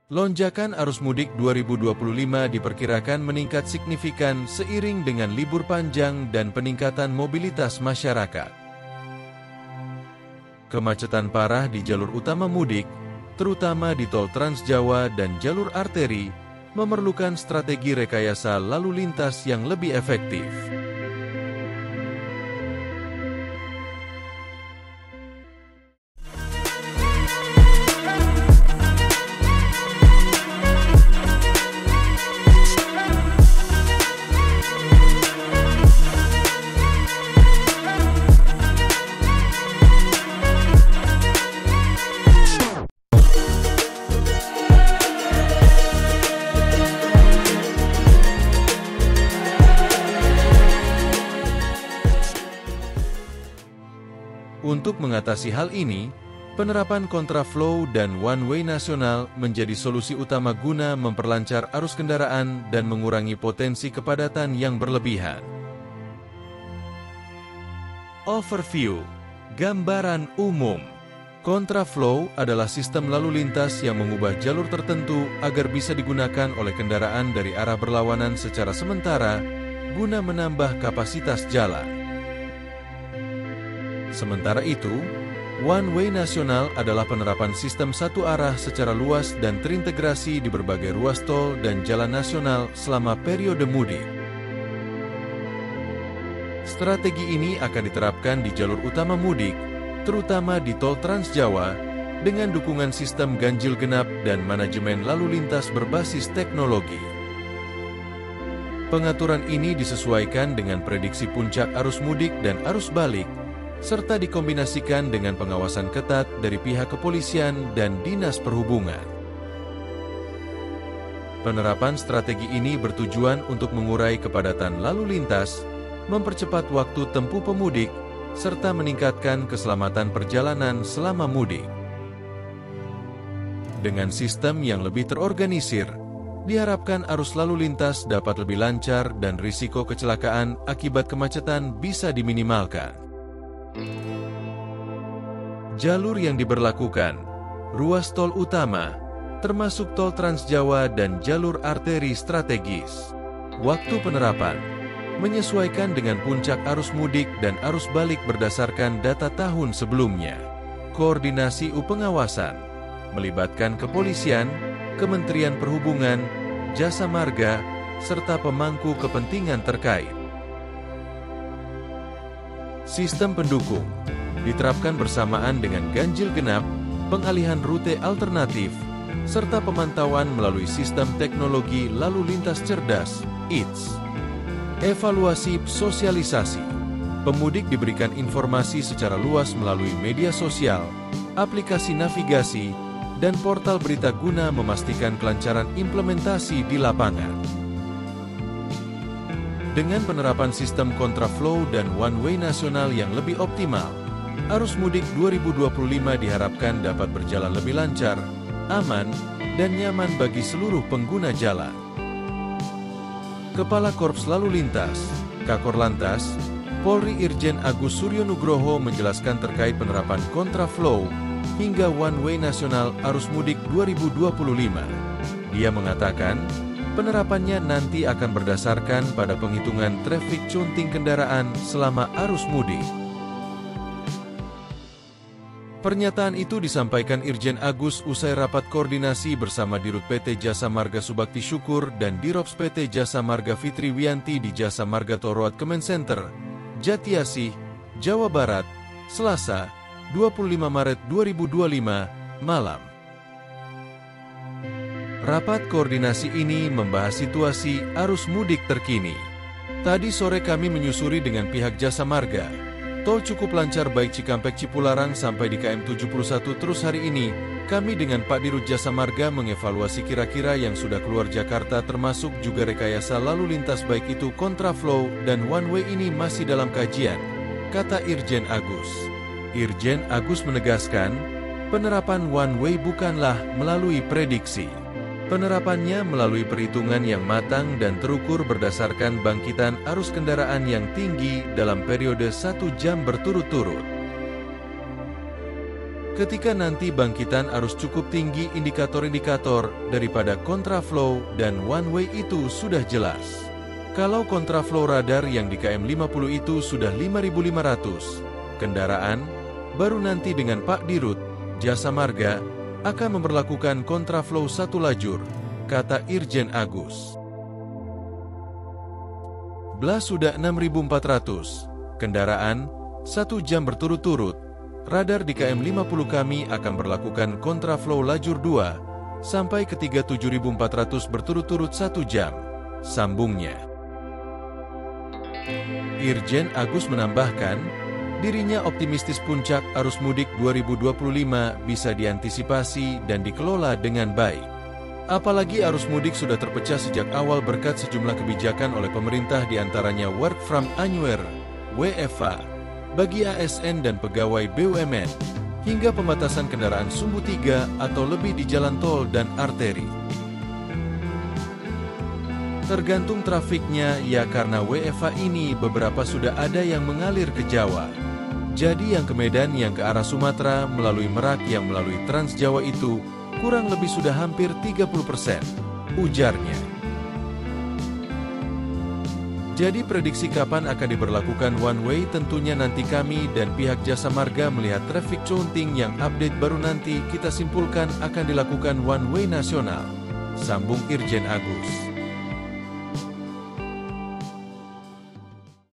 Lonjakan arus mudik 2025 diperkirakan meningkat signifikan seiring dengan libur panjang dan peningkatan mobilitas masyarakat. Kemacetan parah di jalur utama mudik, terutama di tol Trans Jawa dan jalur arteri, memerlukan strategi rekayasa lalu lintas yang lebih efektif. Untuk mengatasi hal ini, penerapan kontraflow dan one-way nasional menjadi solusi utama guna memperlancar arus kendaraan dan mengurangi potensi kepadatan yang berlebihan. Overview, gambaran umum. Kontraflow adalah sistem lalu lintas yang mengubah jalur tertentu agar bisa digunakan oleh kendaraan dari arah berlawanan secara sementara guna menambah kapasitas jalan. Sementara itu, one-way nasional adalah penerapan sistem satu arah secara luas dan terintegrasi di berbagai ruas tol dan jalan nasional selama periode mudik. Strategi ini akan diterapkan di jalur utama mudik, terutama di tol Trans Jawa, dengan dukungan sistem ganjil genap dan manajemen lalu lintas berbasis teknologi. Pengaturan ini disesuaikan dengan prediksi puncak arus mudik dan arus balik, serta dikombinasikan dengan pengawasan ketat dari pihak kepolisian dan Dinas Perhubungan. Penerapan strategi ini bertujuan untuk mengurai kepadatan lalu lintas, mempercepat waktu tempuh pemudik, serta meningkatkan keselamatan perjalanan selama mudik. Dengan sistem yang lebih terorganisir, diharapkan arus lalu lintas dapat lebih lancar dan risiko kecelakaan akibat kemacetan bisa diminimalkan. Jalur yang diberlakukan, ruas tol utama, termasuk tol Trans Jawa dan jalur arteri strategis. Waktu penerapan, menyesuaikan dengan puncak arus mudik dan arus balik berdasarkan data tahun sebelumnya. Koordinasi pengawasan, melibatkan kepolisian, Kementerian Perhubungan, Jasa Marga, serta pemangku kepentingan terkait. Sistem pendukung diterapkan bersamaan dengan ganjil genap, pengalihan rute alternatif, serta pemantauan melalui sistem teknologi lalu lintas cerdas, ITS. Evaluasi sosialisasi. Pemudik diberikan informasi secara luas melalui media sosial, aplikasi navigasi, dan portal berita guna memastikan kelancaran implementasi di lapangan. Dengan penerapan sistem kontraflow dan one-way nasional yang lebih optimal, arus mudik 2025 diharapkan dapat berjalan lebih lancar, aman, dan nyaman bagi seluruh pengguna jalan. Kepala Korps Lalu Lintas, Kakor Lantas, Polri Irjen Agus Suryonugroho menjelaskan terkait penerapan kontraflow hingga one-way nasional arus mudik 2025. Dia mengatakan, penerapannya nanti akan berdasarkan pada penghitungan traffic counting kendaraan selama arus mudik. Pernyataan itu disampaikan Irjen Agus usai rapat koordinasi bersama Dirut PT Jasa Marga Subakti Syukur dan Dirops PT Jasa Marga Fitri Wiyanti di Jasa Marga Toroat Kemen Center, Jatiasih, Jawa Barat, Selasa, 25 Maret 2025, malam. Rapat koordinasi ini membahas situasi arus mudik terkini. Tadi sore kami menyusuri dengan pihak Jasa Marga. Tol cukup lancar baik Cikampek Cipularang sampai di KM 71 terus hari ini. Kami dengan Pak Dirut Jasa Marga mengevaluasi kira-kira yang sudah keluar Jakarta termasuk juga rekayasa lalu lintas baik itu kontraflow dan one way ini masih dalam kajian, kata Irjen Agus. Irjen Agus menegaskan, penerapan one way bukanlah melalui prediksi. Penerapannya melalui perhitungan yang matang dan terukur berdasarkan bangkitan arus kendaraan yang tinggi dalam periode 1 jam berturut-turut. Ketika nanti bangkitan arus cukup tinggi, indikator-indikator daripada kontraflow dan one way itu sudah jelas. Kalau kontraflow radar yang di KM 50 itu sudah 5.500 kendaraan, baru nanti dengan Pak Dirut Jasa Marga akan memberlakukan kontraflow satu lajur, kata Irjen Agus. Blas sudah 6.400 kendaraan, 1 jam berturut-turut. Radar di KM 50 kami akan berlakukan kontraflow lajur 2, sampai ketiga 7.400 berturut-turut 1 jam, sambungnya. Irjen Agus menambahkan, dirinya optimistis puncak arus mudik 2025 bisa diantisipasi dan dikelola dengan baik. Apalagi arus mudik sudah terpecah sejak awal berkat sejumlah kebijakan oleh pemerintah diantaranya Work from Anywhere, WFA, bagi ASN dan pegawai BUMN, hingga pembatasan kendaraan sumbu 3 atau lebih di jalan tol dan arteri. Tergantung trafiknya, ya karena WFA ini beberapa sudah ada yang mengalir ke Jawa. Jadi yang ke Medan yang ke arah Sumatera melalui Merak yang melalui Trans Jawa itu kurang lebih sudah hampir 30%, ujarnya. Jadi prediksi kapan akan diberlakukan one way tentunya nanti kami dan pihak Jasa Marga melihat traffic counting yang update baru nanti kita simpulkan akan dilakukan one way nasional, sambung Irjen Agus.